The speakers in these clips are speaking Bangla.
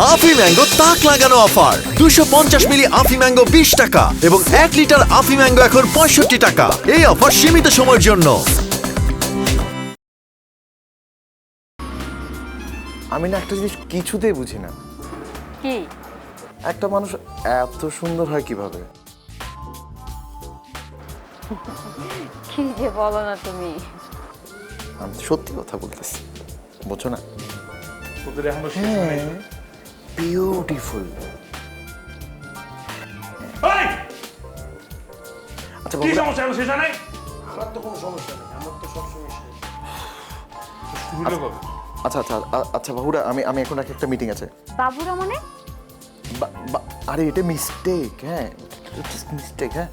আফি ম্যাঙ্গো তাক লাগানো অফার 250 মিলি আফি ম্যাঙ্গো 20 টাকা এবং 1 লিটার আফি ম্যাঙ্গো এখন 65 টাকা। এই অফার সীমিত সময়ের জন্য। আমি না একটা জিনিস কিছুতেই বুঝি না, কি একটা মানুষ এত সুন্দর হয় কিভাবে? কি যে বলো না তুমি। আমি সত্যি কথা বলতেছি, বুঝছো না? তোদের এখনো শেষ হ্যাঁ, হয়নি। বিউটিফুল। এই! আচ্ছা কি বাবুরা, সমস্যা এখন শেষ হয় নাই? আমার তো কোনো সমস্যা নেই, আমার তো সবসময় শেষ। শুরু হলো কবে? আচ্ছা বাবুরা, আমি এখন একটা মিটিং আছে। বাবুরা মানে? আরে এটা মিস্টেক, হ্যাঁ মিস্টেক, হ্যাঁ।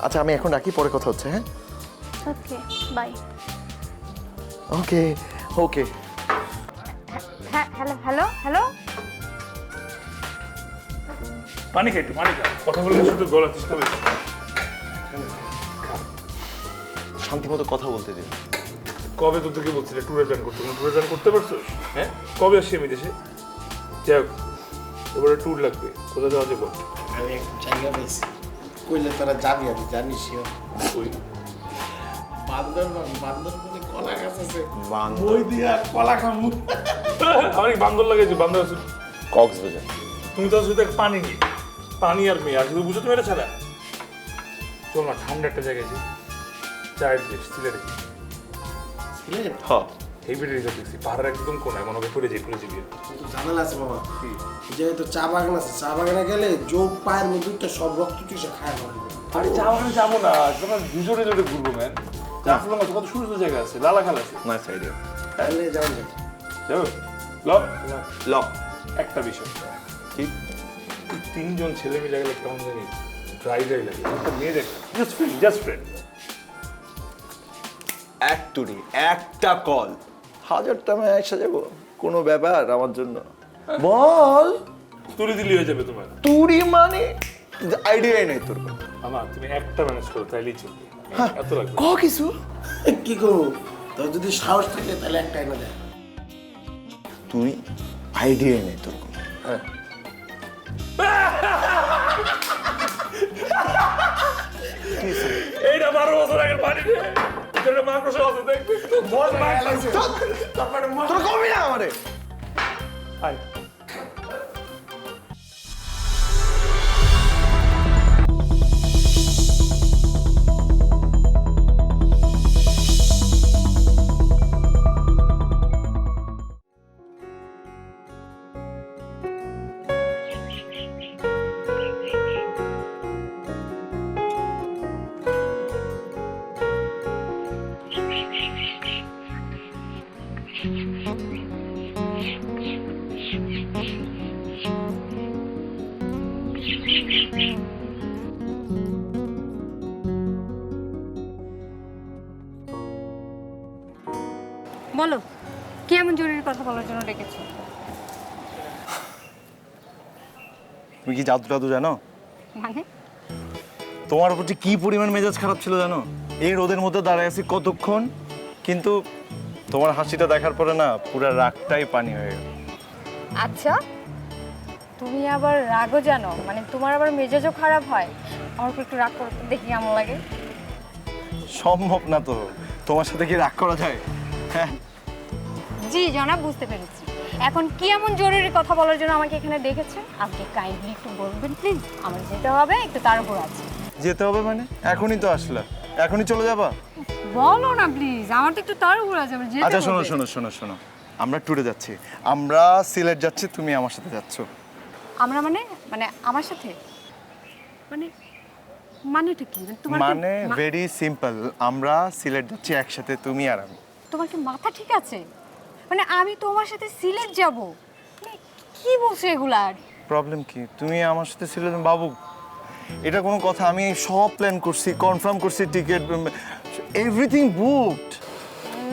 আচ্ছা আমি এখন রাখি, পরে কথা হচ্ছে, হ্যাঁ? Okay bye. Okay okay. Hello hello hello. পানি খাই একটু, পানি খা। কথা বললে শুধু গলা চেষ্টা হবে। শান্তি মতো কথা বলতে দিন। কবে তো তোকে বলছিলে ট্যুরের প্ল্যান করতে, কোনো ট্যুরের প্ল্যান করতে পারছো? হ্যাঁ, কবে আসছি আমি দেশে? যাই হোক, এবারে ট্যুর লাগবে, কোথায় যাওয়া যাবো? আমি এক জায়গা পেয়েছি, কইলে তোরা যাবি, আমি জানিস। ওই বান্দরবনে কলা গাছ আছে, ওই দিয়া কলা খামু। আমার কি বান্দর লাগাইছে? বান্দর আছে কক্সবাজার। তুমি তো শুধু পানি কি, পানি আর মেয়ে, আর শুধু বুঝো তুমি এটা ছাড়া। চল না, ঠান্ডা একটা জায়গায় যাই, চায়ের দেশ সিলেটে। সিলেট হ্যাঁ, হেভি রিজার্ভ দেখছি, পাহাড়ের একদম কোনায়, মনে হবে পড়ে যাই গিয়ে। কিন্তু ঝামেলা আছে বাবা, যেহেতু চা বাগান আছে, চা বাগানে গেলে যোগ পায়ের মধ্যে তো সব রক্ত চুষে খায় পারবো। আরে চা বাগানে যাবো না, তোমরা দুজনে যদি ঘুরবো ম্যান। জাফলং আছে, কত সুন্দর সুন্দর জায়গা আছে, লালাখাল আছে। Nice idea. তাহলে যাওয়া যায়। যাবো লব লক। একটা বিষয়, কি? এই তিনজন ছেলে মিলে গেলে কেমন জানি ড্রাই ড্রাই লাগে। একটা মেয়ে দেখ, জাস্ট ফ্রেন্ড, জাস্ট ফ্রেন্ড। এক তুড়ি, একটা কল, 1000টা মেয়ে একসাথে যাবো, কোনো ব্যাপার আমার জন্য? বল। তুলে দিলি হয়ে যাবে তোমার। তুড়ি মানে আইডিয়াই নেই তোর। আমার তুমি একটা ম্যানেজ করো, তাইলেই চলবে। এত লাগবে ক কিছু কি করবো, তোর যদি সাহস থাকে তাহলে একটা এনে দেয়। তুই আইডিয়াই নেই তোর। হ্যাঁ। এইটা 12 বছর আগের পানি রে, এটা মাকড়সা আছে দেখবি তো, বল মাকড়সা। তোর কমই না আমারে। আয় বলো কি এমন জরুরি কথা বলার জন্য ডেকেছো? তুমি কি জাদু টাদু জানো? মানে তোমার উপর যে কি পরিমাণ মেজাজ খারাপ ছিল জানো? এই রোদের মধ্যে দাঁড়ায় আছি কতক্ষণ, কিন্তু তোমার হাসিটা দেখার পরে না পুরো রাগটাই পানি হয়ে গেল। আচ্ছা, তুমি আবার রাগও জানো? মানে তোমার আবার মেজাজও খারাপ হয়? আমার উপর একটু রাগ করতে দেখি কেমন লাগে। সম্ভব না তো, তোমার সাথে কি রাগ করা যায়? হ্যাঁ, জি জনাব, বুঝতে পেরেছি। এখন কি এমন জরুরি কথা বলার জন্য আমাকে এখানে ডেকেছেন? আপনি কাইন্ডলি একটু বলবেন প্লিজ? আমার যেতে হবে, একটু তাড়াহুড়ো আছে। যেতে হবে মানে? এখনই তো আসলা, এখনই চলে যাবা? বলো না প্লিজ, আমার তো একটু তাড়াহুড়ো আছে, আমার যেতে হবে। আচ্ছা শোনো শোনো শোনো শোনো, আমরা ট্যুরে যাচ্ছি, আমরা সিলেট যাচ্ছি, তুমি আমার সাথে যাচ্ছ। আমরা মানে মানে আমার সাথে মানে মানেটা কি? তোমার কি মানে ভেরি সিম্পল, আমরা সিলেট যাচ্ছি একসাথে, তুমি আর আমি। তোমার কি মাথা ঠিক আছে? মানে আমি তোমার সাথে সিলেট যাব? মানে কি বলছো এগুলার? প্রবলেম কি? তুমি আমার সাথে সিলেট বাবু, এটা কোনো কথা? আমি সব প্ল্যান করছি, কনফার্ম করছি, টিকিট এভরিথিং বুকড।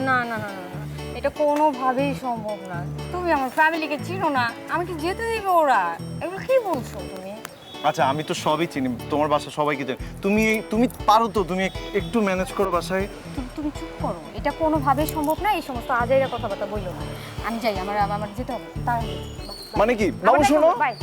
না না না না না, এটা কোনোভাবেই সম্ভব না। তুমি আমার ফ্যামিলিকে চিনো না, আমাকে যেতে দিবে ওরা? এগুলো কি বলছো তুমি? আচ্ছা আমি তো সবই চিনি, তোমার বাসা সবাইকে জানি। তুমি পারো তো, তুমি একটু ম্যানেজ করো বাসায়। তুমি চুপ করো, এটা কোনোভাবেই সম্ভব না। এই সমস্ত আজাইরা কথাবার্তা বললো না। আমি যাই, আমার যেতে হবে। মানে কি বাবু শোনো, বাই।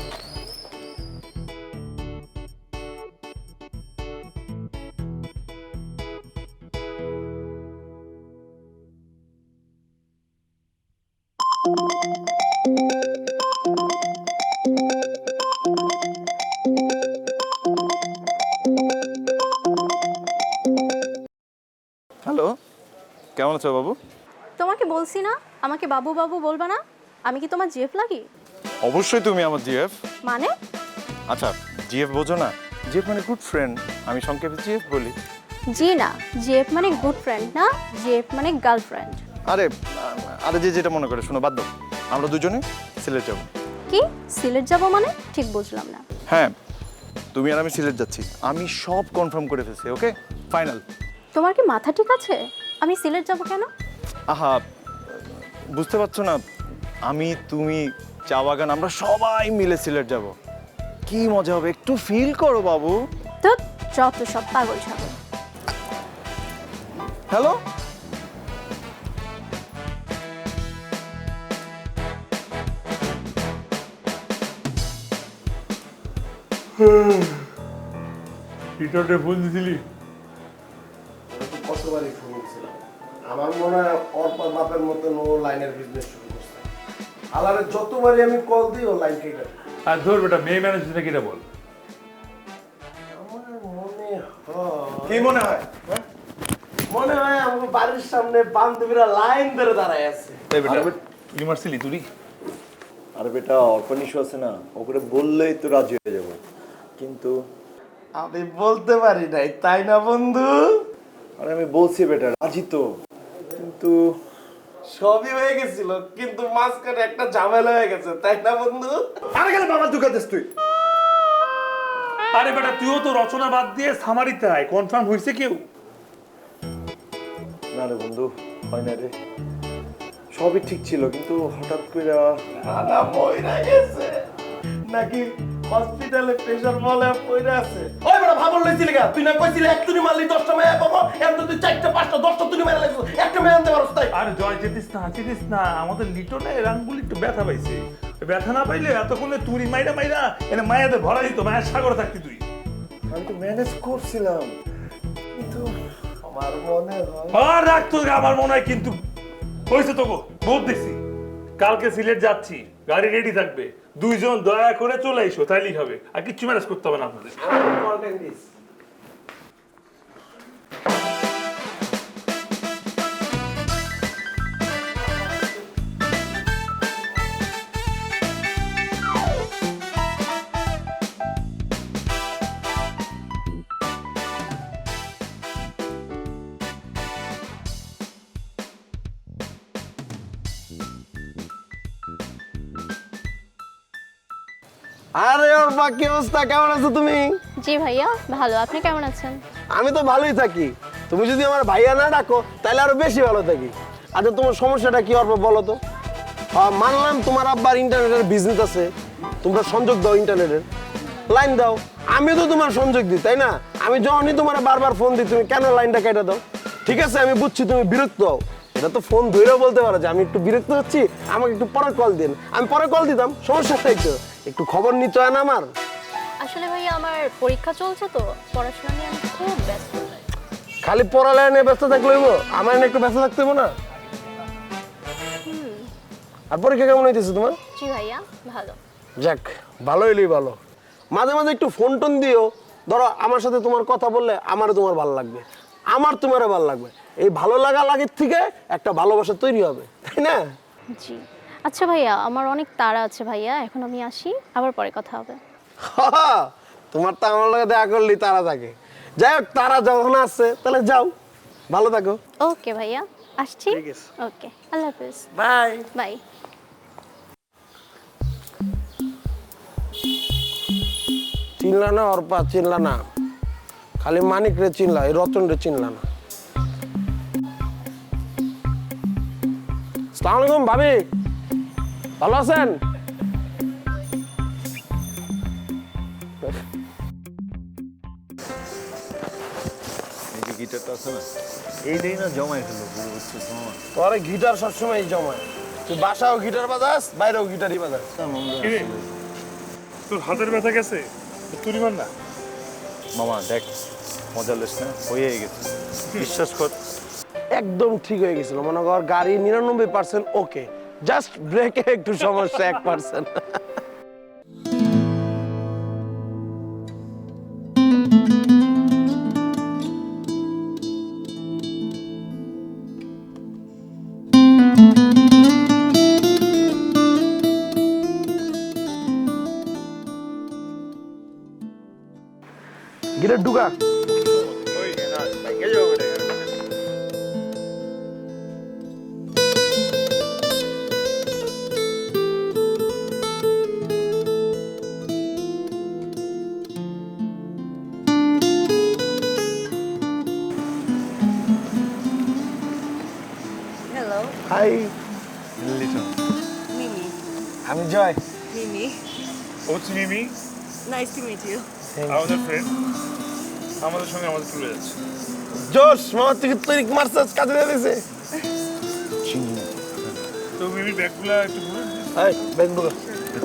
হ্যালো, কেমন আছো বাবু? তোমাকে বলছি না আমাকে বাবু বাবু বলবা না। আমি কি তোমার জিএফ লাগি? অবশ্যই তুমি আমার জিএফ। মানে? আচ্ছা জিএফ বোঝো না? জিএফ মানে গুড ফ্রেন্ড, আমি সংক্ষেপে জিএফ বলি। জি না, জিএফ মানে গুড ফ্রেন্ড না, জিএফ মানে গার্লফ্রেন্ড। আরে আরে যে যেটা মনে করে, শোনো বাদ দাও, আমরা দুজনে সিলেট যাবো। কি সিলেট যাব মানে? ঠিক বুঝলাম না। হ্যাঁ, তুমি আর আমি সিলেট যাচ্ছি। আমি সব কনফার্ম করে ফেলছি, ওকে ফাইনাল। তোমার কি মাথা ঠিক আছে? আমি সিলেট যাব কেন? আহা, বুঝতে পারছো না? আমি, তুমি, চা বাগান, আমরা সবাই মিলে সিলেট যাব। কি মজা হবে, একটু ফিল করো বাবু। তো যত সব পাগল ছাগল। হ্যালো, রিটার্নে ফোন দিছিলি? কতবারই ফোন দিয়েছিলাম। আমার মনে হয় অর্পর বাপের মতন ও লাইনের বিজনেস শুরু করছে। আলারে যতবারই আমি কল দিই ও লাইন কেটে দেয়। আর ধর বেটা, মেয়ে ম্যানেজ নাকি এটা বল। আমার মনে হয় কি মনে হয়? মনে হয় আমার বাড়ির সামনে বান্ধবীরা লাইন ধরে দাঁড়ায় আছে। এই বেটা, তুই মারছিলি তুই? আর বেটা অর্পণ ইস্যু আছে না, ওকে বললেই তো রাজি হয়ে যাব, কিন্তু আমি বলতে পারি নাই, তাই না বন্ধু? আরে আমি বলছি বেটা রাজি তো, কিন্তু সবই হয়ে গেছিল, কিন্তু মাঝখানে একটা ঝামেলা হয়ে গেছে, তাই না বন্ধু? আরে গেলে বাবা ঢুকাতেস তুই। আরে বেটা, তুইও তো রচনা বাদ দিয়ে সামারিতে আয়। কনফার্ম হইছে কেউ? না রে বন্ধু, হয় না রে, সবই ঠিক ছিল, কিন্তু হঠাৎ করে না মইরা গেছে নাকি হসপিটালে প্রেসার বলে পড়ে আছে। ওই বড় ভাবল লইছিলি গা, তুই না কইছিলি এক তুনি মারলি 10টা মেয়ে পাবো, এত তুই 4টা 5টা 10টা তুনি মারা লাগছ, একটা মেয়ে আনতে পারছ তাই? আরে জয়, যেতিস না, আমাদের লিটনে রাঙ্গুলি একটু ব্যথা পাইছে। ব্যথা না পাইলে এতক্ষণে তুই মাইরা এনে মায়াতে ভরা দিত, মায়ের সাগরে থাকতি তুই। আমি তো ম্যানেজ করছিলাম, কিন্তু আমার মনে হয় আর রাখতো, আমার মনে হয় কিন্তু হয়েছে তো গো, বহুত দেখছি। কালকে সিলেট যাচ্ছি, গাড়ি রেডি থাকবে, দুইজন দয়া করে চলে এসো, তাইলেই হবে। আর কিচ্ছু ম্যানেজ করতে হবে না আপনাদের। আরে ওর বাকি অবস্থা, কেমন আছো তুমি? জি ভাইয়া ভালো, আপনি কেমন আছেন? আমি তো ভালোই থাকি। তুমি যদি আমার ভাইয়া না ডাকো তাহলে আরো বেশি ভালো থাকি। আচ্ছা তোমার সমস্যাটা কি অর্প বলো তো? মানলাম তোমার আব্বার ইন্টারনেটের বিজনেস আছে, তোমরা সংযোগ দাও, ইন্টারনেটের লাইন দাও, আমিও তো তোমার সংযোগ দিই, তাই না? আমি যখনই তোমার বারবার ফোন দিই তুমি কেন লাইনটা কেটে দাও? ঠিক আছে আমি বুঝছি তুমি বিরক্ত হও, এটা তো ফোন ধরেও বলতে পারো যে আমি একটু বিরক্ত হচ্ছি, আমাকে একটু পরে কল দিন। আমি পরে কল দিতাম, সমস্যা নেই তো, একটু খবর নিতে হয় না আমার? আসলে ভাইয়া আমার পরীক্ষা চলছে তো, পড়াশোনা নিয়ে আমি খুব ব্যস্ত। খালি পড়ালেখা নিয়ে ব্যস্ত থাকলে হইব? আমার নিয়ে একটু ব্যস্ত থাকতে হইব না? আর পরীক্ষা কেমন হইতেছে তোমার? জি ভাইয়া ভালো। যাক, ভালো হইলেই ভালো। মাঝে মাঝে একটু ফোন টোন দিও, ধরো আমার সাথে তোমার কথা বললে আমারও তোমার ভালো লাগবে, আমার তোমারও ভালো লাগবে। এই ভালো লাগা লাগের থেকে একটা ভালোবাসা তৈরি হবে, তাই না? জি আচ্ছা ভাইয়া, আমার অনেক তাড়া আছে ভাইয়া, এখন আমি আসি, আবার পরে কথা হবে। তোমার তো আমার লগে দেখা করলেই তারা থাকে। যাই হোক, তারা যখন আসছে তাহলে যাও, ভালো থাকো। ওকে ভাইয়া, আসছি। ঠিক আছে। ওকে, আল্লাহ হাফেজ। Bye bye. চিনলা না অর্পা, চিনলা না, খালি মানিক রে চিনলা, এই রতন রে চিনলা না। আসসালামু আলাইকুম ভাবি, ভালো আছেন? একটা আছে না, এইটাই না জমাই ফেলো পুরো, বুঝছিস মামা? তোর গিটার সবসময় জমায়, তুই বাসাও গিটার বাজাস, বাইরেও গিটারই বাজাস। কিরে তোর হাতের ব্যথা গেছে? তুই মান না। মামা দেখ, মজা লেস না, হয়ে গেছে, বিশ্বাস কর। একদম ঠিক হয়ে গেছিল, মনে কর গাড়ি 99% ওকে, জাস্ট ব্রেকে একটু সমস্যা 1%। গিটার ঢুকা। Hello, hi, Mimi. আমি জয়। Mimi. হচ্ছে Mimi, Nice to meet you. আমাদের ফ্রেন্ড, আমাদের সঙ্গে আমাদের চলে যাচ্ছে। জোশ, মামা তুই তৈরি মারছাস, কাজে দিয়ে দিছে। তো মিমির ব্যাগগুলা একটু ঘুরে হাই, ব্যাগ ঢুকা।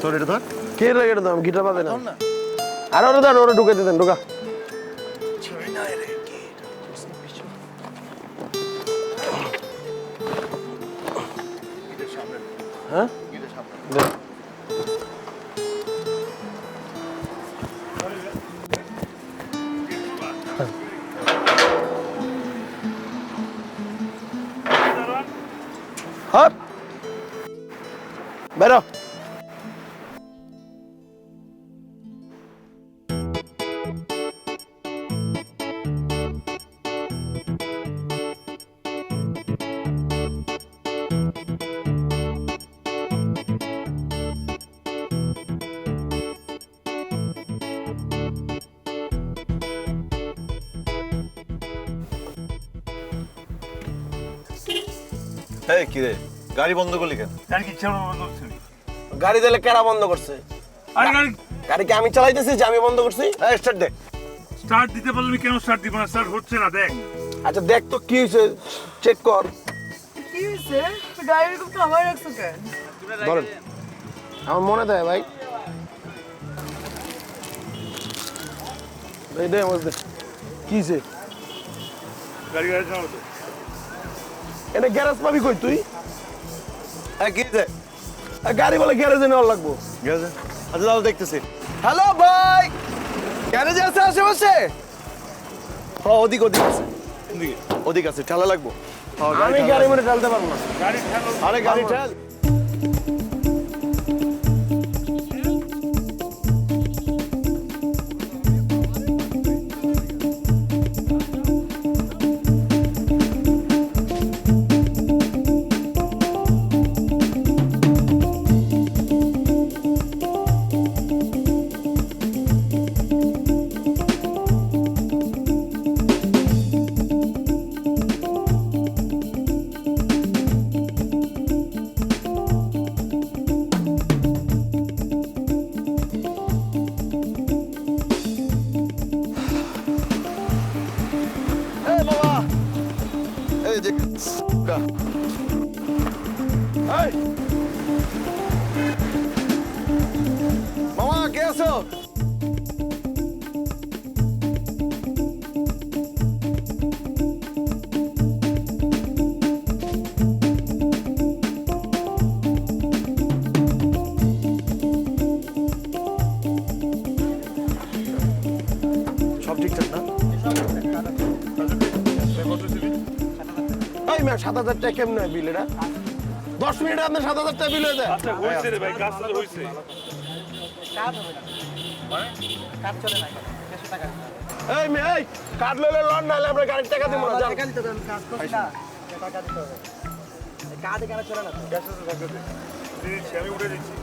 তোর এটা ধর। কে লাগে এটা দাম, গিটার বাজে না। আর ওরে ধর, ওরে ঢুকে দিতেন, ঢুকা। হ্যাঁ? দে। হপ। বেরো। এই কি রে, গাড়ি বন্ধ করলি কেন? গাড়ি কি ইচ্ছা বন্ধ করছে? গাড়ি দিলে কেরা বন্ধ করছে? আরে গাড়ি গাড়ি কি আমি চালাইতেছি যে আমি বন্ধ করছি? এই স্টার্ট দে। স্টার্ট দিতে বললে আমি কেন স্টার্ট দিব না? স্টার্ট হচ্ছে না, দেখ। আচ্ছা দেখ তো কি হয়েছে, চেক কর। কি হয়েছে? ডায়েরি খুব খাবার রাখছো কেন? ধরেন, আমার মনে দেয় ভাই। এই দে আমার দে। কি হয়েছে? গাড়ি গাড়ি চালাও তো। এটা গ্যারেজ পাবি কই তুই? এই কি রে? গাড়ি বলে গ্যারেজে নেওয়ার লাগবো। গেছে, আচ্ছা দাও দেখতেছি। হ্যালো ভাই, গ্যারেজে আছে আশেপাশে? হ্যাঁ, ওদিক ওদিক আছে, ওদিক আছে, ঠেলা লাগবো। হ্যাঁ, আমি গাড়ি মনে ঢালতে পারবো না। গাড়ি ঠেলো। আরে গাড়ি ঠেল। এই বাবা, এই যে এই মামা, কে আছো? সব ঠিকঠাক না? এই ম্যাম 7,000 টাকা কেমন বিল এটা? 10 মিনিটে আপনার 7,000 টাকা বিল হয়ে যায়। আচ্ছা হয়েছে রে ভাই, কাজ তো হয়েছে। এই মেয়ে, এই কার্ড লইলে লন, নাহলে আমরা গাড়ির টাকা দিব না। যান। দিচ্ছি, আমি উঠে দিচ্ছি।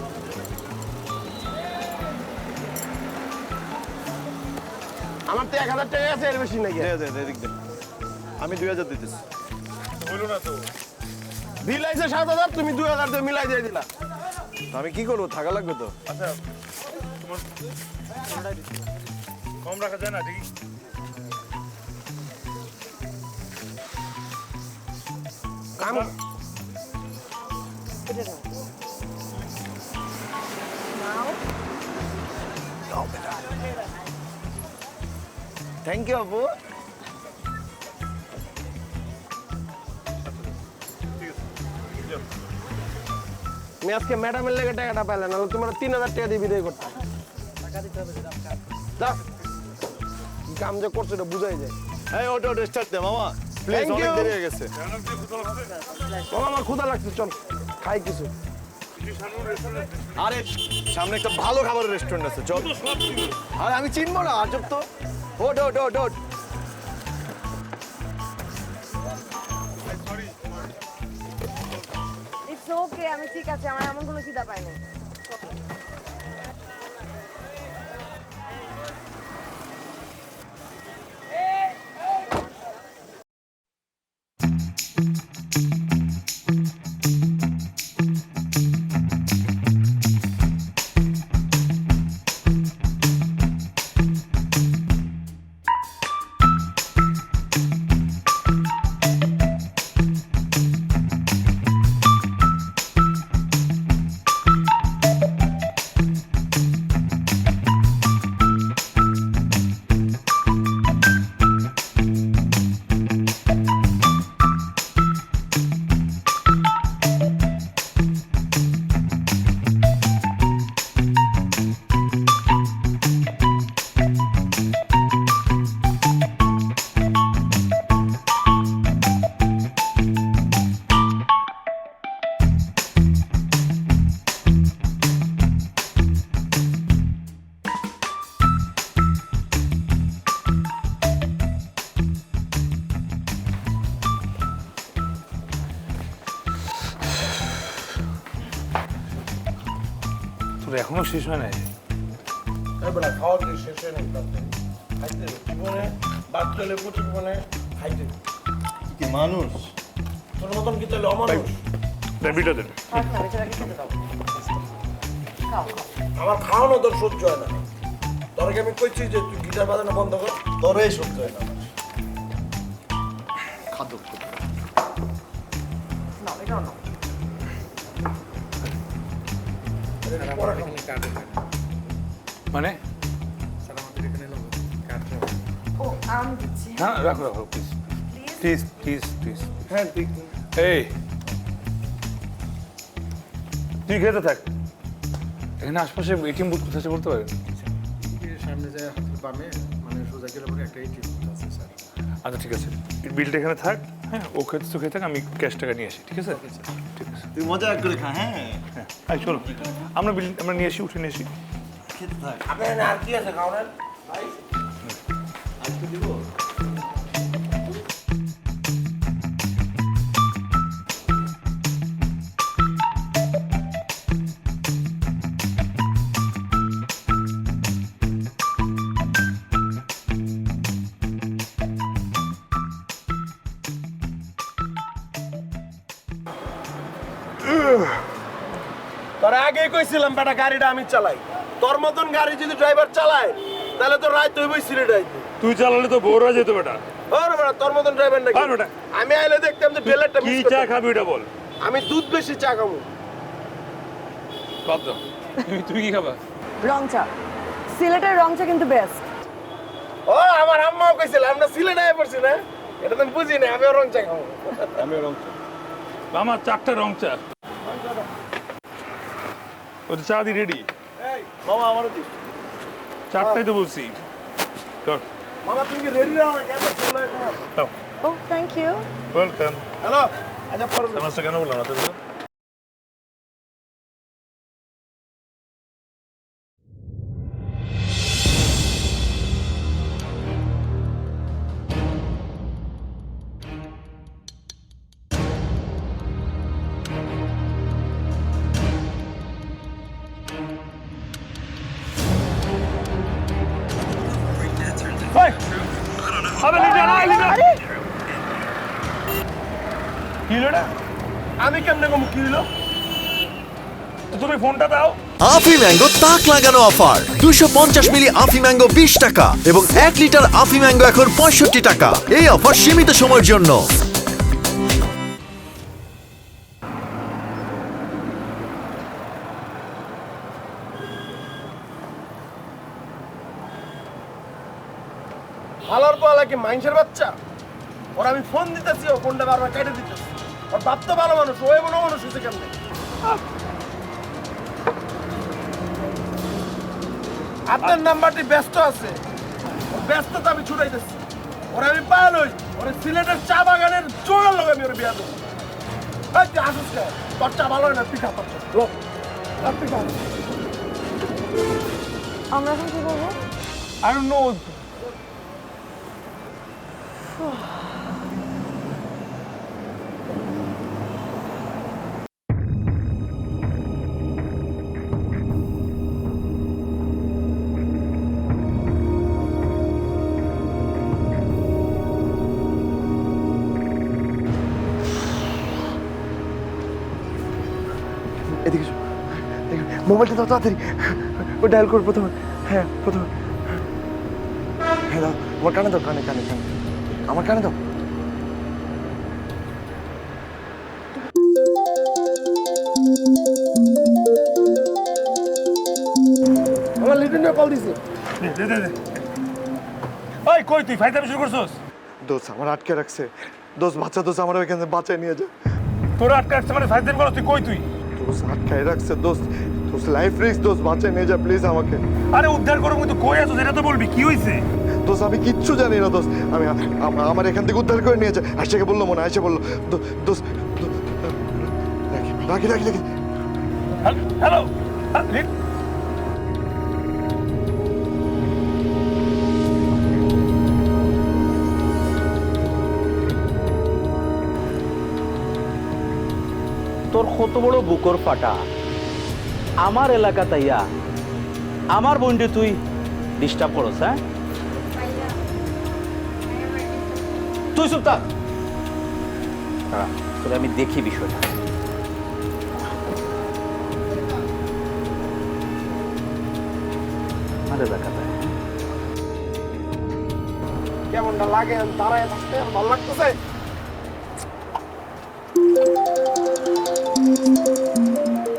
আমার তো 1,000 টাকা আছে, এর বেশি নাকি? দে দে দে, এদিক দে। আমি 2000 দিতেছি। বলো না তো। বিল আইছে 7,000, তুমি 2,000 দিয়ে মিলাই দিয়ে দিলা। তো আমি কি করবো, থাকা লাগবে তো। আচ্ছা তোমার কম রাখা যায় না? দেখি থ্যাংক ইউ আপু। আমি আজকে ম্যাডামের লেগে টাকাটা পাইলাম, নাহলে তোমার 3000 টাকা দিয়ে বিদায় করতাম। যা, কি কাম যে করছো এটা বুঝাই যায়। এই ওটা স্টার্ট দে মামা প্লিজ, Thank অনেক you. দেরি হয়ে গেছে। মামা আমার ক্ষুধা লাগছে, চল খাই কিছু। আরে সামনে একটা ভালো খাবারের রেস্টুরেন্ট আছে, চল। আরে আমি চিনবো না, আজব তো। ওট ওট ওট ওট। ইটস ওকে, আমি ঠিক আছে, আমার এমন কোনো খিদা পাইনি। তোর এখনো শেষ হয় নাই? এবারে খাওয়া কি শেষ হয় নাই? খাইতে জীবনে বাদ চলে প্রচুর মানে খাইতে কি মানুষ? তোর মতন কি তাহলে অমানুষ? বিটা দেন। আমার খাওয়ানো তোর সহ্য হয় না। তোর আমি কইছি যে তুই গিটার বাজানো বন্ধ কর, তোরই সহ্য হয় না। খাদ্য মানে ও, আমি দিচ্ছি। না রাখো রাখো প্লিজ প্লিজ প্লিজ প্লিজ। হ্যাঁ ঠিক। এই তুই খেতে থাক, এখানে আশপাশে এটিএম বুথ কোথায় আছে বলতে পারেন? সামনে যায় হাতের বামে, মানে সোজা গেলে পরে একটা এটিএম আছে স্যার। আচ্ছা ঠিক আছে, বিলটা এখানে থাক। হ্যাঁ ও খেতে তো খেতে থাক, আমি ক্যাশ টাকা নিয়ে আসি, ঠিক আছে? ঠিক আছে তুই মজা করে খা। হ্যাঁ হ্যাঁ আই চলো, আমরা নিয়ে আসি, উঠে নিয়ে আসি। খেতে থাক। আপনার আর কি আছে খাওয়ানোর? আর একটু দিব? তোর আগেই কইছিলাম বেটা গাড়িটা আমি চালাই। তোর মতন গাড়ি যদি ড্রাইভার চালায় তাহলে তো রাত হইবই সিলেট আইতে। তুই চালালে তো বোর হয়ে যেত বেটা। ওরে বেটা তোর মতন ড্রাইভার নাকি? আর বেটা আমি আইলে দেখতাম যে ডেলারটা কি মিস চা করতাম। খাবি ওটা বল। আমি দুধ বেশি চা খাবো। কত তুই কি খাবা? রং চা, সিলেটের রং চা কিন্তু বেস্ট। ও আমার আম্মাও কইছিল আমরা সিলেট আইয়া পড়ছি না, এটা তো আমি বুঝি না। আমিও রং চা খাবো। আমি রং চা। আমার 4টা রং চা। ওই চা দি রেডি। এই মামা আমারও দিস। 4টাই তো বলছি। কর। মামা তুমি কি রেডি নাও না? কেন চলে এখন? ও থ্যাংক ইউ। ওয়েলকাম। হ্যালো আচ্ছা পরে নামাজটা কেন বললাম না তোকে? আরে লিডার আই লিডার। কি হলো? আমি কেমনে কম কি হলো? তো তুমি ফোনটা দাও। আফি ম্যাঙ্গো তাক লাগানো অফার 250 মিলি আফি ম্যাঙ্গো 20 টাকা এবং 1 লিটার আফি ম্যাঙ্গো এখন 65 টাকা। এই অফার সীমিত সময়ের জন্য। কি মাইন্সের বাচ্চা? ওর আমি ফোন দিতেছি, ও ফোনটা বারবার কেটে দিতেছি। ওর বাপ তো ভালো মানুষ, ও এমন মানুষ হয়েছে কেমনে? আপনার নাম্বারটি ব্যস্ত আছে, ওর ব্যস্ততা আমি ছুটাইতেছি। ওরা আমি পায়াল হই, ওরা সিলেটের চা বাগানের জোড়ার লোক আমি ওর বিয়া দেবো। এই তুই আসিস কে? তোর চা ভালো হয় না, পিঠা তোর চা। লো, আর পিঠা। আমরা এখন কি করবো? I don't know. এদিকে এসো। মোবাইলটা দাও তাড়াতাড়ি, ও ডায়াল করো প্রথমে। হ্যাঁ প্রথমে, হ্যাঁ দাও, আমার কানে দাও, কানে কানে কানে, আমার কানে দাও। আমার লিটন কল দিছে। দে। ওই কই তুই ফাইটামি শুরু করছস? দোস্ত আমার আটকে রাখছে। দোস্ত বাচ্চা, দোস্ত আমার ওইখানে বাঁচায় নিয়ে যা। তোর আটকে রাখছে মানে ফাইটামি করছ, তুই কই তুই? দোস্ত আটকায় রাখছে দোস্ত, দোস্ত লাইফ রিস্ক, দোস্ত বাঁচায় নিয়ে যা প্লিজ আমাকে। আরে উদ্ধার করব তুই কই আছিস এটা তো বলবি, কি হইছে? দোস্ত আমি কিচ্ছু জানি না দোস্ত, আমি আমার এখান থেকে উদ্ধার করে নিয়ে যা। আয়সাকে বললো, মনে আয়সা বললো। দোস্ত রাখি রাখি রাখি। হ্যালো তোর কত বড় বুকর ফাটা, আমার এলাকা তাইয়া আমার বোনকে তুই ডিস্টার্ব করস? হ্যাঁ তুই চুপ থাক, তোরে আমি দেখি বিষয়টা। আমার এলাকাতে কেমনটা লাগে দাঁড়ায় থাকতে, ভালো লাগতেছে।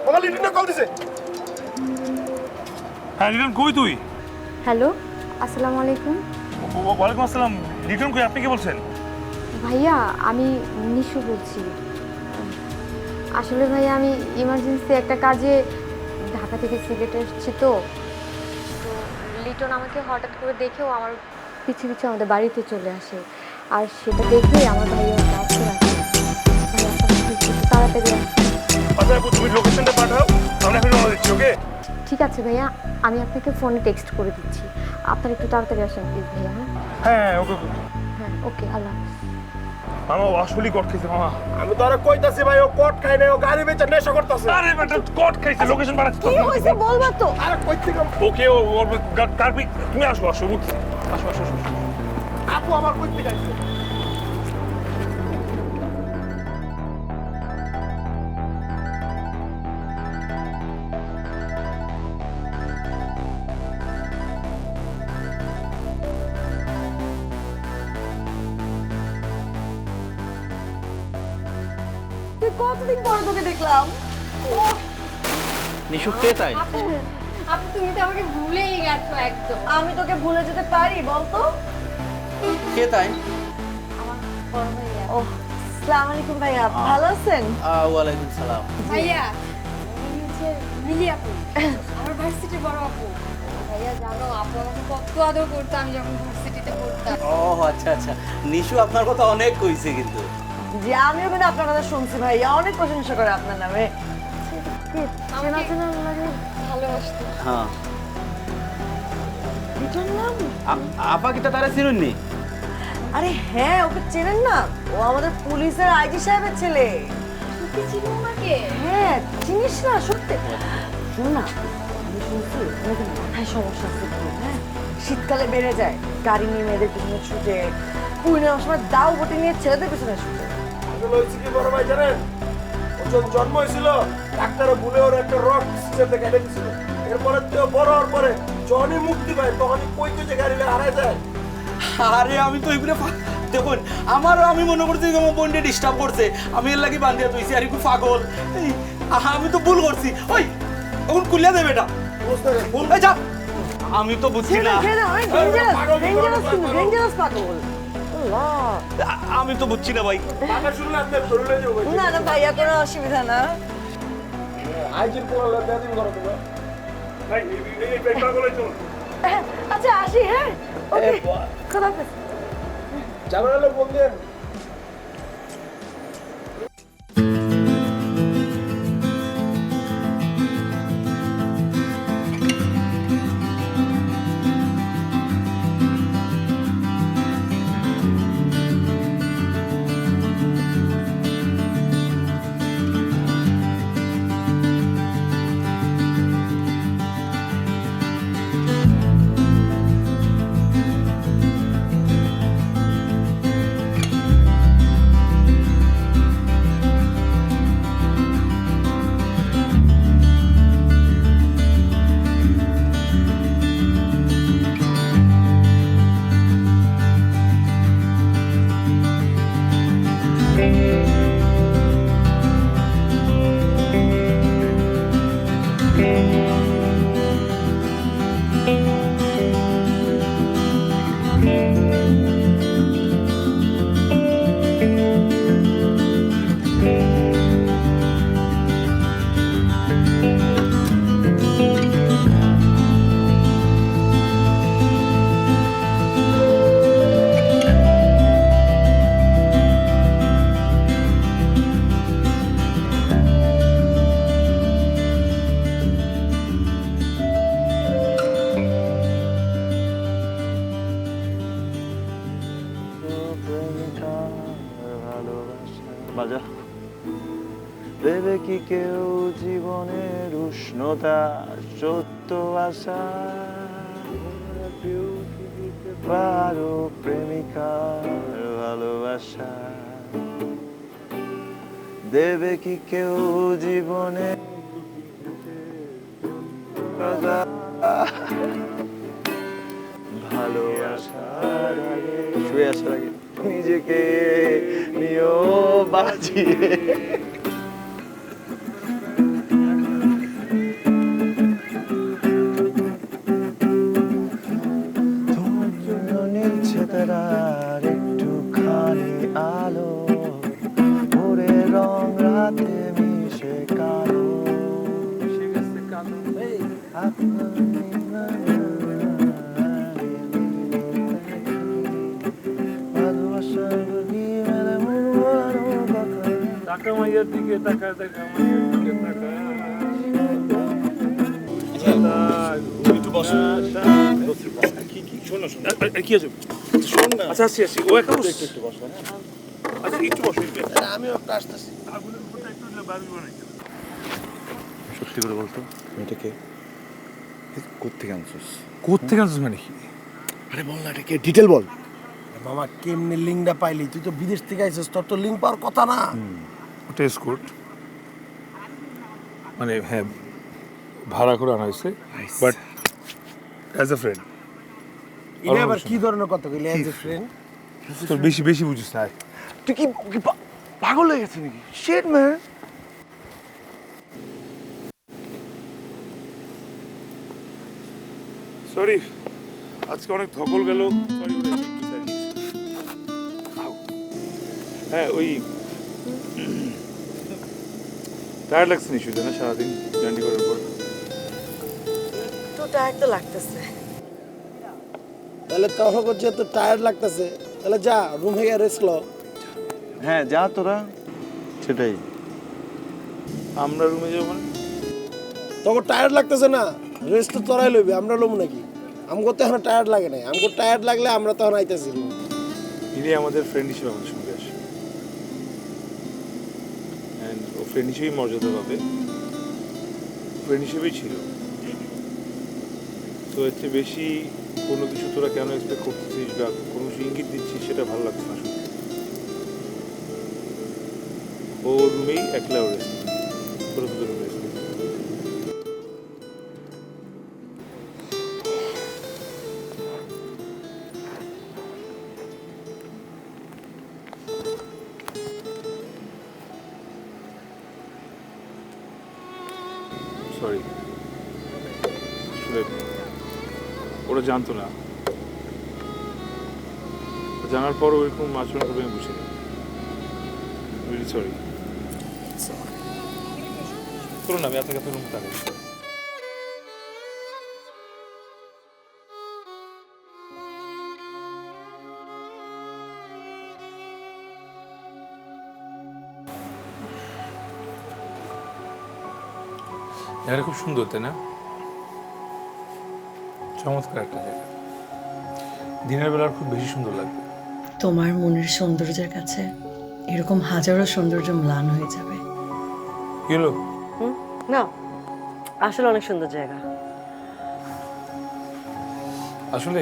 আমার লিটন কল দিছে। হ্যাঁ লিটন কই তুই? হ্যালো, আসসালামু আলাইকুম। ওয়ালাইকুম আসসালাম। লিটন কই, আপনি কি বলছেন? ভাইয়া আমি নিশু বলছি। আসলে ভাইয়া আমি ইমার্জেন্সি একটা কাজে ঢাকা থেকে সিলেটে এসেছি, তো লিটন আমাকে হঠাৎ করে দেখেও আমার পিছু পিছু আমাদের বাড়িতে চলে আসে, আর সেটা দেখে আমার ভাইয়া কাছে রাখে। ভাইয়া তাড়াতাড়ি আসে। আচ্ছা তুমি লোকেশনটা পাঠাও, আমরা এখন রওনা দিচ্ছি। ওকে ঠিক আছে ভাইয়া, আমি আপনাকে ফোনে টেক্সট করে দিচ্ছি, আপনার একটু তাড়াতাড়ি আসেন প্লিজ ভাইয়া। হ্যাঁ হ্যাঁ ওকে হ্যাঁ ওকে, আল্লাহ হাফেজ। মামা আসলেই কট খাইছে মামা। আমি তো আরে কইতাছি ভাই, ও কট খায় না, ও গাড়ি বেচে নেশা করতেছে। আরে বেটা কট খাইছে, লোকেশন পাঠাচ্ছি। কি হয়েছে বলবা তো? আরে কই থেকে? ওকে ওর কারপি তুমি আসো উঠছি। আসো। আপু আমার কই থেকে আইছে? তুই কতদিন পরে তোকে দেখলাম। নিশু কে তাই? আপু তুমি তো আমাকে ভুলেই গেছো একদম। আমি তোকে ভুলে যেতে পারি বলতো? কে তাই? আমার বড় ভাইয়া। ও আসসালামু আলাইকুম ভাইয়া, ভালো আছেন? ওয়ালাইকুম সালাম। ভাইয়া উনি হচ্ছে মিলি আপু, আমার ভার্সিটির বড় আপু। ভাইয়া জানো আপু আমাকে কত আদর করতো আমি যখন ভার্সিটিতে পড়তাম। ও আচ্ছা আচ্ছা, নিশু আপনার কথা অনেক কইছে কিন্তু। জি আমিও কিন্তু আপনার কথা শুনছি ভাইয়া, অনেক প্রশংসা করে আপনার নামে। চেনা চেনা লাগে, ভালোবাসতো। হ্যাঁ এটার নাম? আপা কিটা তারা চিনুননি? আরে হ্যাঁ, ওকে চেনেন না? ও আমাদের পুলিশের আইজি সাহেবের ছেলে। সত্যি চিনো আমাকে? হ্যাঁ চিনিস না? সত্যি শোন না, আমি শুনছি ওনাদের মাথায় সমস্যা আছে খুব, হ্যাঁ শীতকালে বেড়ে যায়, গাড়ি নিয়ে মেয়েদের পিছনে ছুটে, পূর্ণিমার সময় দাও বটি নিয়ে ছেলেদের পিছনে ছুটে। আসলে হয়েছে কি বড় ভাই জানেন, ও যখন জন্ম হয়েছিল ডাক্তার ভুলে ওর একটা রক সিস্টেমে কেটে দিছিল। এরপরে তো বড় হওয়ার পরে যখনই মুক্তি পায় তখনই কই যে গাড়ি হারায় যায়। আরে আমি তো এগুলো দেখুন, আমারও আমি মনে করছি আমার বোনকে ডিস্টার্ব করছে, আমি এর লাগি বান্ধিয়া তুইছি। আর একটু পাগল, আমি তো ভুল করছি। ওই এখন কুলিয়া দেবে এটা, আমি তো বুঝছি না। ডেঞ্জারাস কিন্তু, ডেঞ্জারাস পাগল। আল্লাহ আমি তো বুঝছি না ভাই। না না ভাইয়া কোনো অসুবিধা না। আইজির পোলা বেদিন করো তুমি। ভাই এই পেপার গুলো চল। আচ্ছা আসি, হ্যাঁ ওকে খোদা হাফেজ। যাবেন হলে ফোন দেন। বাজা দেবে কি কেউ জীবনের উষ্ণতা সত্য আশা পারো প্রেমিকার ভালোবাসা দেবে কি কেউ জীবনে ভালোবাসার আগে শুয়ে আসার আগে নিজেকে নিও বাজিয়ে তোমার জন্য নিচ্ছে তারার একটুখানি আলো ভোরে রং রাতে মিশে কালো টাকা মাইয়ার দিকে টাকা টাকা মাইয়ার দিকে টাকা একটু বসো। কি আছে শোন না আচ্ছা আসি আসি ও একটা একটু বসো আচ্ছা একটু বসো আমিও একটা আসতেছি। আগুনের উপরটা একটু বাড়ি বানাই সত্যি করে বলতো মেয়েটাকে কোত্থেকে আনছিস? কোত্থেকে আনছিস মানে কি? আরে বল না, এটাকে ডিটেল বল। মামা কেমনে লিঙ্কটা পাইলি? তুই তো বিদেশ থেকে আইছিস, তোর তো লিঙ্ক পাওয়ার কথা না। ওটা এসকোর্ট, মানে হ্যাঁ ভাড়া করে আনা হয়েছে, বাট অ্যাজ এ ফ্রেন্ড। এটা আবার কি ধরনের কথা কইলি? As a friend? তোর বেশি বেশি বুঝিস না। তুই কি পাগল হয়ে গেছিস নাকি? Shit man. সরি আজকে অনেক ধকল গেল, সরি হ্যাঁ ওই টায়ার্ড লাগছে নিশ্চয়ই না সারাদিন জার্নি করার পর? তো টায়ার্ড তো লাগতেছে। তাহলে তোর করছে তো টায়ার্ড লাগতেছে, তাহলে যা রুমে গিয়ে রেস্ট ল। হ্যাঁ যা তোরা, সেটাই। আমরা রুমে যাবো মানে? তোর টায়ার্ড লাগতেছে না, রেস্ট তো তোরাই লইবি, আমরা লম নাকি? আমগো তো এখন টায়ার্ড লাগে নাই, আমগো টায়ার্ড লাগলে আমরা তখন আইতেছি। ইনি আমাদের ফ্রেন্ড হিসেবে আমাদের সঙ্গে আসে, অ্যান্ড ও ফ্রেন্ড হিসেবেই মর্যাদা পাবে, ফ্রেন্ড হিসেবেই ছিল। তো এর চেয়ে বেশি কোনো কিছু তোরা কেন এক্সপেক্ট করতেছিস বা কোনো কিছু ইঙ্গিত দিচ্ছিস সেটা ভালো লাগছে না শুনতে। ও রুমেই একলা রেস্ট, তোরা তোদের রুমে রেস্ট। সরি, আসলে ওরা জানতো না, জানার পরও এরকম আচরণ করবে আমি বুঝিনি। Really sorry. চলুন আমি আপনাকে আপনার রুম তাকাই। জায়গাটা খুব সুন্দর, তাই না? চমৎকার একটা জায়গা। দিনের বেলা খুব বেশি সুন্দর লাগবে। তোমার মনের সৌন্দর্যের কাছে এরকম হাজারো সৌন্দর্য ম্লান হয়ে যাবে। কি হলো? না, আসলে অনেক সুন্দর জায়গা। আসলে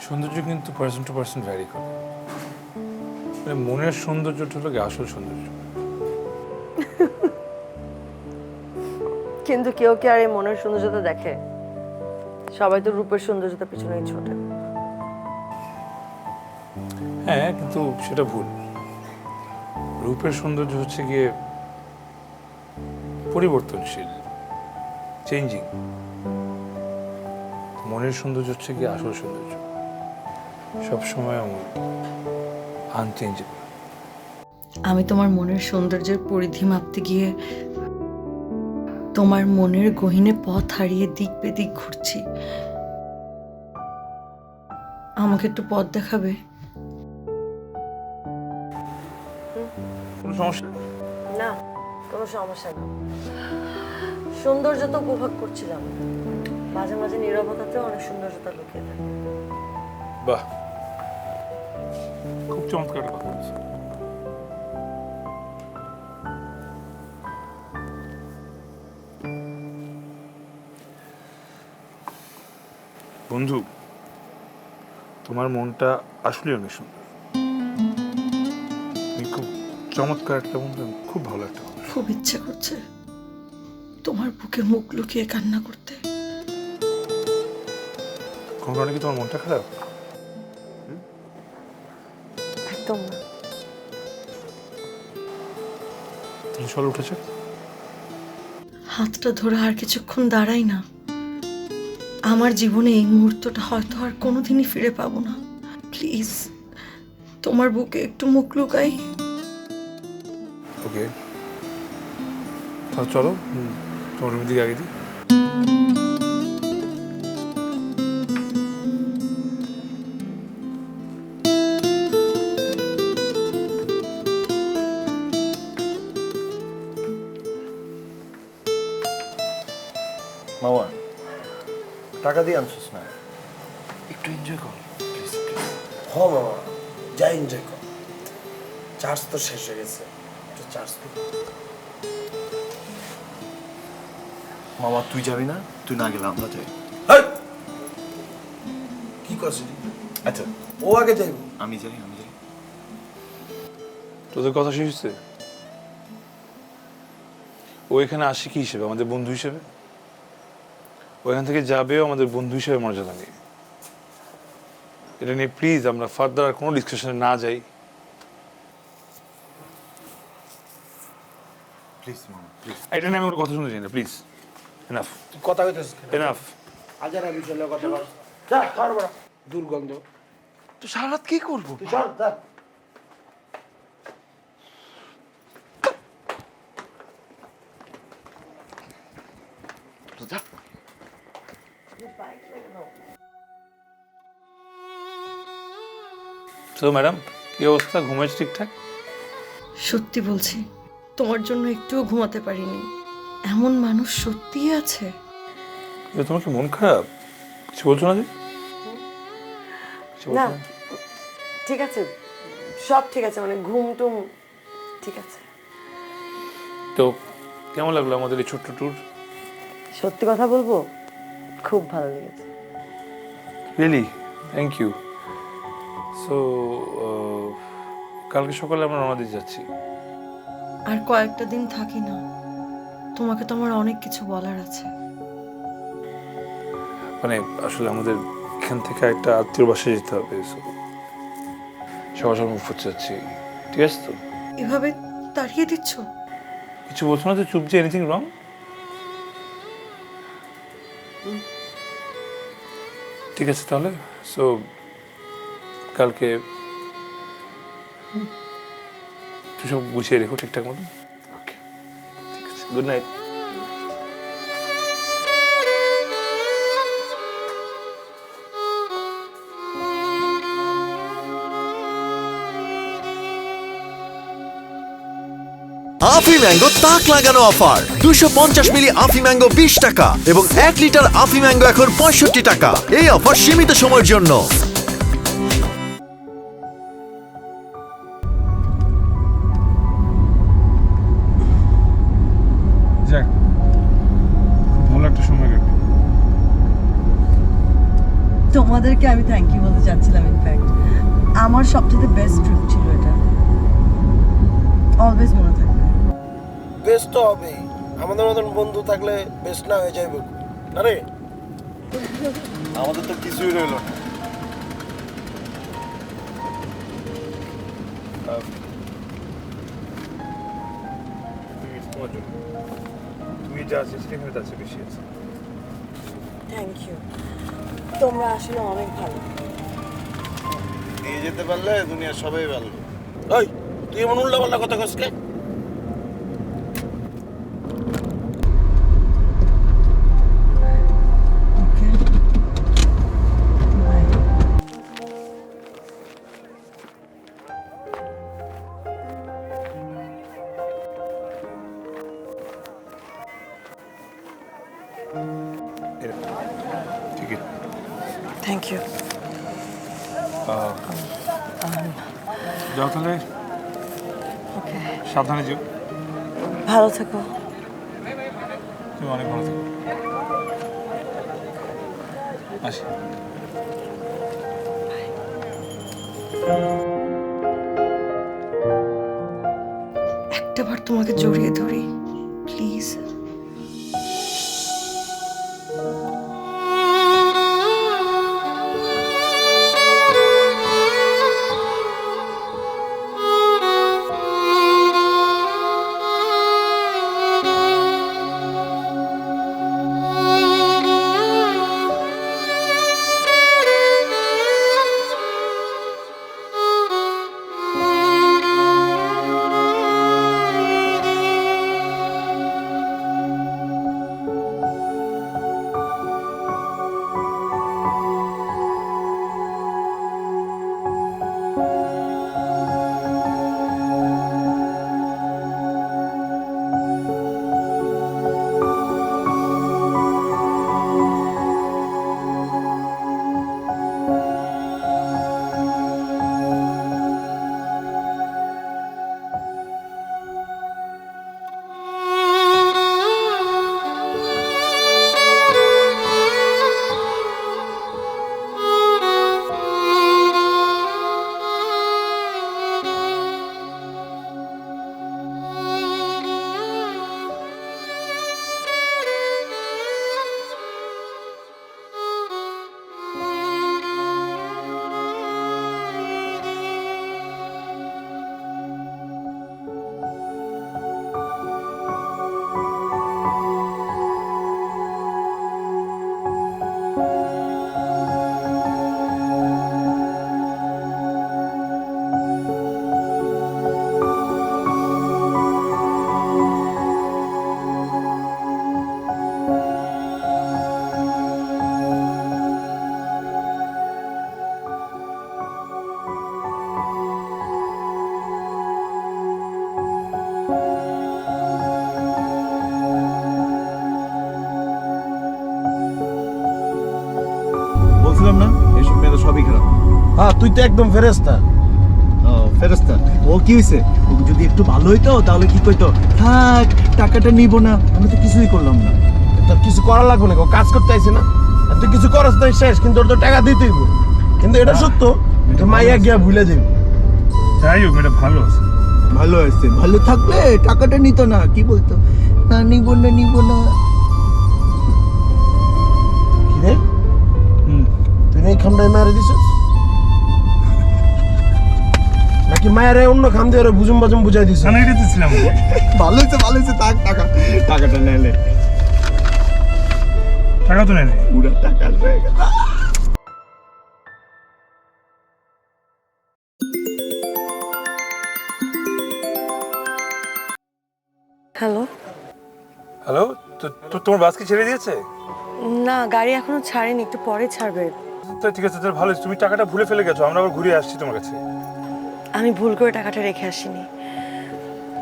সৌন্দর্য কিন্তু পার্সন টু পার্সন ভ্যারি করে। মানে মনের সৌন্দর্যটা হলো গিয়ে আসল সৌন্দর্য। কিন্তু কেউ কি আর এই মনের সৌন্দর্যতা দেখে? সবাই তো রূপের সৌন্দর্যতার পিছনেই ছোটে। হ্যাঁ, কিন্তু সেটা ভুল। রূপের সৌন্দর্য হচ্ছে গিয়ে পরিবর্তনশীল, চেঞ্জিং। মনের সৌন্দর্য হচ্ছে গিয়ে আসল সৌন্দর্য, সবসময় আনচেঞ্জেবল। আমি তোমার মনের সৌন্দর্যের পরিধি মাপতে গিয়ে তোমার মনের গহীনে পথ হারিয়ে দিক বেদিক ঘুরছি। আমাকে একটু পথ দেখাবে? কোনো সমস্যা? না, কোনো সমস্যা না। সৌন্দর্য তো উপভোগ করছিলাম, মাঝে মাঝে নীরবতাতেও অনেক সৌন্দর্যতা লুকিয়ে থাকে। বাহ, খুব চমৎকার একটা কথা বলছো। বন্ধু, তোমার মনটা আসলে অনেক সুন্দর। তুমি খুব চমৎকার একটা বন্ধু, খুব ভালো একটা মানুষ। খুব ইচ্ছে করছে তোমার বুকে মুখ লুকিয়ে কান্না করতে। কোনো কারণে কি তোমার মনটা খারাপ? একদম না। তুমি চলো উঠেছে। হাতটা ধরে আর কিছুক্ষণ দাঁড়াই না। আমার জীবনে এই মুহূর্তটা হয়তো আর কোনোদিনই ফিরে পাবো না। প্লিজ, তোমার বুকে একটু মুখ লুকাই। ওকে, তাহলে চলো তোমার রুমের দিকে আগে দিই। মামা, টাকা দিয়ে আনছিস না, একটু এনজয় কর প্লিজ। হ মামা, যাই এনজয় কর। চার্জ তো শেষ হয়ে গেছে, একটু চার্জ কর। মামা তুই যাবি না? তুই না গেলে আমরা যাই। কি করছিস? আচ্ছা ও আগে যাইব। আমি যাই, আমি যাই। তোদের কথা শেষ হচ্ছে? ও এখানে আসে কি হিসেবে? আমাদের বন্ধু হিসেবে। ওখান থেকে যাবেও আমাদের বন্ধু হিসেবে মর্যাদা নেই। এটা নিয়ে প্লিজ আমরা ফার্দার আর কোনো ডিসকাশনে না যাই। প্লিজ মামা, প্লিজ। এটা নিয়ে আমি কোনো কথা শুনতে চাই না, প্লিজ। এনাফ, কথা কইতেছিস কেন? এনাফ। হাজার বিষয় নিয়ে কথা বল। যা, সর বড় দুর্গন্ধ। তো সারা রাত কি করবো? তুই সর, যা। তো ম্যাডাম, কি অবস্থা? ঘুমাইছে ঠিকঠাক? সত্যি বলছি, তোমার জন্য একটুও ঘুমাতে পারিনি। এমন মানুষ সত্যিই আছে। তোমার কি মন খারাপ? কিছু বলছো না যে? কিছু বলছো না, না? ঠিক আছে, সব ঠিক আছে, মানে ঘুম টুম ঠিক আছে। তো কেমন লাগলো আমাদের এই ছোট্ট ট্যুর? সত্যি কথা বলবো, খুব ভালো লেগেছে। রিয়েলি? Thank you. সো কালকে সকালে আমরা রওনা দিয়ে যাচ্ছি। আর কয়েকটা দিন থাকি না, তোমাকে তো আমার অনেক কিছু বলার আছে। মানে আসলে আমাদের এখান থেকে একটা আত্মীয় বাসায় যেতে হবে। সকাল সকাল মুখ ফুটতে যাচ্ছি, ঠিক আছে তো? এভাবে তাড়িয়ে দিচ্ছ? কিছু বলছো না তো? চুপ যে, এনিথিং রং? ঠিক আছে তাহলে। সো কালকে তুই সব গুছিয়ে রেখো ঠিকঠাক মতো। ওকে, ঠিক আছে, গুড নাইট। আফি ম্যাঙ্গো তাক লাগানো অফার, 250 মিলি আফি ম্যাঙ্গো 20 টাকা এবং 1 লিটার আফি ম্যাঙ্গো এখন 65 টাকা। এই অফার সীমিত সময়ের জন্য। যাক, ভালো একটা সময় কাটবে। তোমাদেরকে আমি থ্যাংক ইউ বলতে চাচ্ছিলাম। ইনফ্যাক্ট আমার সবচেয়ে বেস্ট ট্রিপ ছিল এটা, অলওয়েজ মনে থাকবে। বেস্ট তো হবেই, আমাদের মতন বন্ধু থাকলে বেস্ট না হয়ে যাবে আরে। আমাদের তো কিছুই রইল না। তোমার জন্য তুমি যা আছিস সেখানে তার চেয়ে বেশি আছে। থ্যাংক ইউ, তোমরা আসলে অনেক ভালো। দিয়ে যেতে পারলে দুনিয়ার সবাই ভালো। ওই তুই এমন উল্টাপাল্টা কথা কসকে? Okay bye. ঠিক আছে, থ্যাংক ইউ। যাও তাহলে, ওকে, সাবধানে যেও। ভালো থেকো। তুমি অনেক ভালো থেকো। আসি। একটাবার তোমাকে জড়িয়ে ধরি প্লিজ। বলছিলাম না এইসব মেয়েরা সবই খারাপ। হ্যাঁ তুই তো একদম ফেরেস্তা। ফেরেস্তা ও কি হয়েছে? ও যদি একটু ভালো হইতো তাহলে কি কইতো, থাক টাকাটা নিব না, আমি তো কিছুই করলাম না। তোর কিছু করা লাগবে না, ও কাজ করতে আইছে না। আর তুই কিছু করস নাই শেষ, কিন্তু ওর তো টাকা দিতেই হবে। কিন্তু এটা সত্য, তোর মাইয়া গিয়া ভুলে যাবি। যাই হোক, এটা ভালো আছে। ভালো হয়েছে, ভালো থাকলে টাকাটা নিত না, কি বলতো, না নিব না নিব না। কি রে তুই এই খামটাই মারে দিছিস নাকি মায়ের অন্য খাম দিয়ে ওরা বুঝুম বাজুম বুঝাই দিছিস? আমি এটা দিছিলাম। ভালো হয়েছে থাক, টাকাটা নেলে টাকা তো নেই। পুরা টাকা হ্যালো। হ্যালো, তোমার বাস কি ছেড়ে দিয়েছে? না, গাড়ি এখনো ছাড়েনি, একটু পরে ছাড়বে। তো ঠিক আছে, তাহলে ভালো, তুমি টাকাটা ভুলে ফেলে গেছো, আমরা আবার ঘুরে আসছি তোমার কাছে। আমি ভুল করে টাকাটা রেখে আসিনি,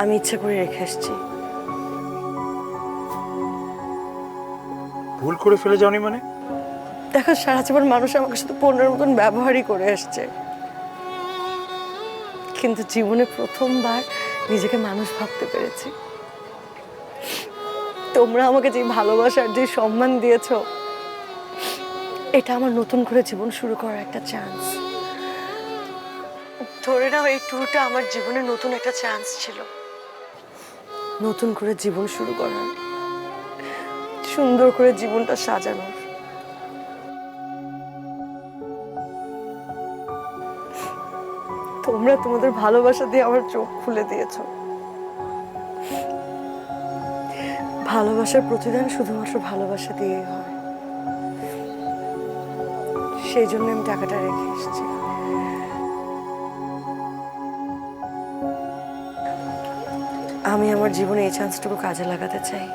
আমি ইচ্ছা করে রেখে আসছি। ভুল করে ফেলে যাওনি মানে? দেখো, সারা জীবন মানুষ আমাকে শুধু পণ্যের মতন ব্যবহারই করে আসছে, কিন্তু জীবনে প্রথমবার নিজেকে মানুষ ভাবতে পেরেছি। তোমরা আমাকে যে ভালোবাসার যে সম্মান দিয়েছো, এটা আমার নতুন করে জীবন শুরু করার একটা চান্স। ধরে নাও এই ট্যুরটা আমার জীবনে নতুন একটা চান্স ছিল, নতুন করে জীবন শুরু করার, সুন্দর করে জীবনটা সাজানোর। তোমরা তোমাদের ভালোবাসা দিয়ে আমার চোখ খুলে দিয়েছো। ভালোবাসার প্রতিদান শুধুমাত্র ভালোবাসা দিয়েই হয়, সেই জন্য আমি টাকাটা রেখে এসেছি। আমি আমার জীবনে এই চান্সটুকু কাজে লাগাতে চাই।